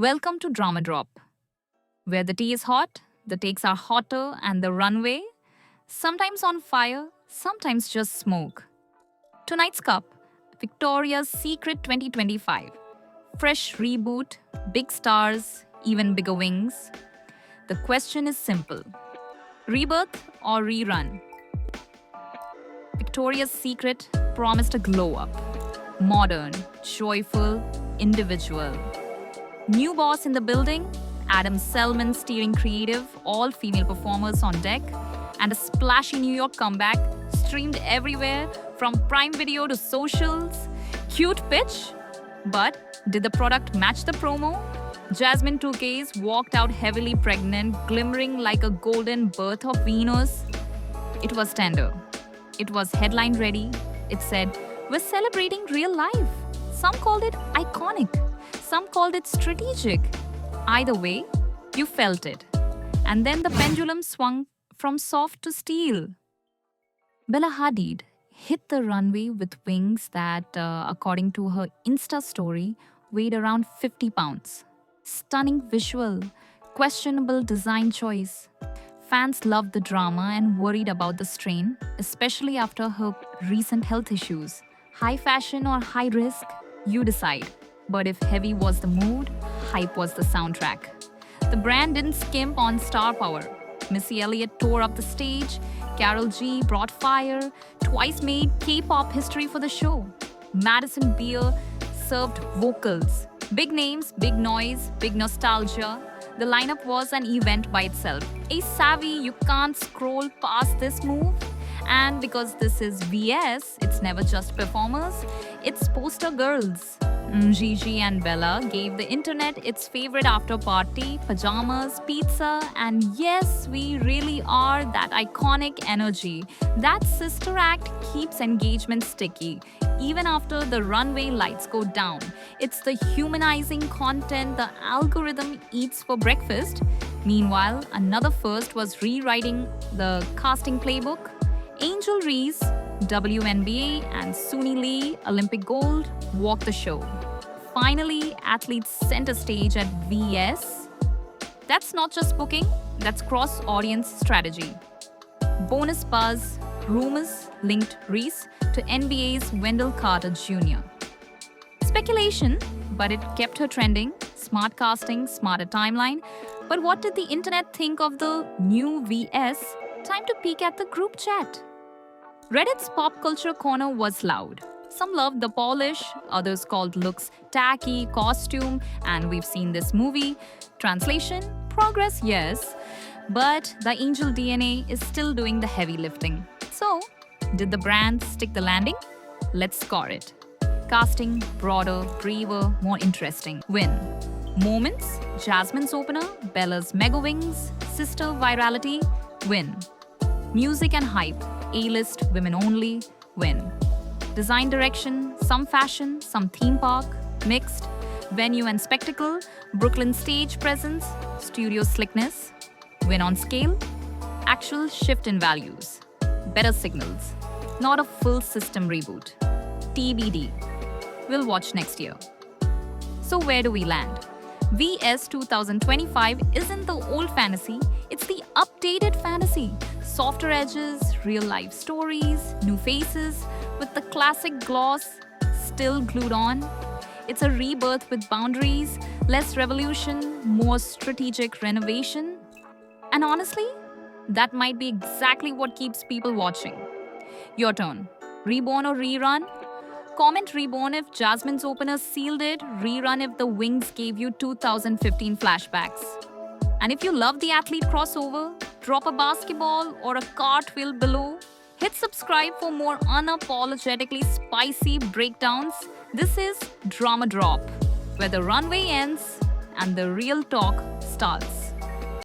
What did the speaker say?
Welcome to Drama Drop, where the tea is hot, the takes are hotter, and the runway, sometimes on fire, sometimes just smoke. Tonight's cup, Victoria's Secret 2025. Fresh reboot, big stars, even bigger wings. The question is simple: rebirth or rerun? Victoria's Secret promised a glow up. Modern, joyful, individual. New boss in the building, Adam Selman steering creative, all female performers on deck, and a splashy New York comeback streamed everywhere from Prime Video to socials. Cute pitch, but did the product match the promo? Jasmine 2Ks walked out heavily pregnant, glimmering like a golden birth of Venus. It was tender. It was headline ready. It said, "We're celebrating real life." Some called it iconic. Some called it strategic. Either way, you felt it. And then the pendulum swung from soft to steel. Bella Hadid hit the runway with wings that, according to her Insta story, weighed around 50 pounds. Stunning visual, questionable design choice. Fans loved the drama and worried about the strain, especially after her recent health issues. High fashion or high risk? You decide. But if heavy was the mood, hype was the soundtrack. The brand didn't skimp on star power. Missy Elliott tore up the stage, Carol G brought fire, twice made K-pop history for the show. Madison Beer served vocals. Big names, big noise, big nostalgia. The lineup was an event by itself. A savvy, you can't scroll past this move. And because this is VS, it's never just performers, it's poster girls. Gigi and Bella gave the internet its favorite after party, pajamas, pizza, and yes, we really are that iconic energy. That sister act keeps engagement sticky, even after the runway lights go down. It's the humanizing content the algorithm eats for breakfast. Meanwhile, another first was rewriting the casting playbook. Angel Reese, WNBA, and Suni Lee, Olympic gold, walked the show. Finally, athletes center stage at VS. That's not just booking, that's cross-audience strategy. Bonus buzz, rumors linked Reese to NBA's Wendell Carter Jr. Speculation, but it kept her trending. Smart casting, smarter timeline. But what did the internet think of the new VS? Time to peek at the group chat. Reddit's pop culture corner was loud. Some loved the polish, others called looks tacky, costume, and we've seen this movie. Translation? Progress, yes. But the Angel DNA is still doing the heavy lifting. So, did the brand stick the landing? Let's score it. Casting, broader, braver, more interesting. Win. Moments, Jasmine's opener, Bella's mega wings, sister virality, win. Music and hype, A-list, women only, win. Design direction, some fashion, some theme park, mixed. Venue and spectacle, Brooklyn stage presence, studio slickness, win on scale. Actual shift in values, better signals, not a full system reboot. TBD. We'll watch next year. So where do we land? VS 2025 isn't the old fantasy, it's the updated fantasy. Softer edges, real-life stories, new faces, with the classic gloss still glued on. It's a rebirth with boundaries, less revolution, more strategic renovation. And honestly, that might be exactly what keeps people watching. Your turn. Reborn or rerun? Comment reborn if Jasmine's opener sealed it, rerun if the wings gave you 2015 flashbacks. And if you love the athlete crossover, drop a basketball or a cartwheel below. Hit subscribe for more unapologetically spicy breakdowns. This is Drama Drop, where the runway ends and the real talk starts.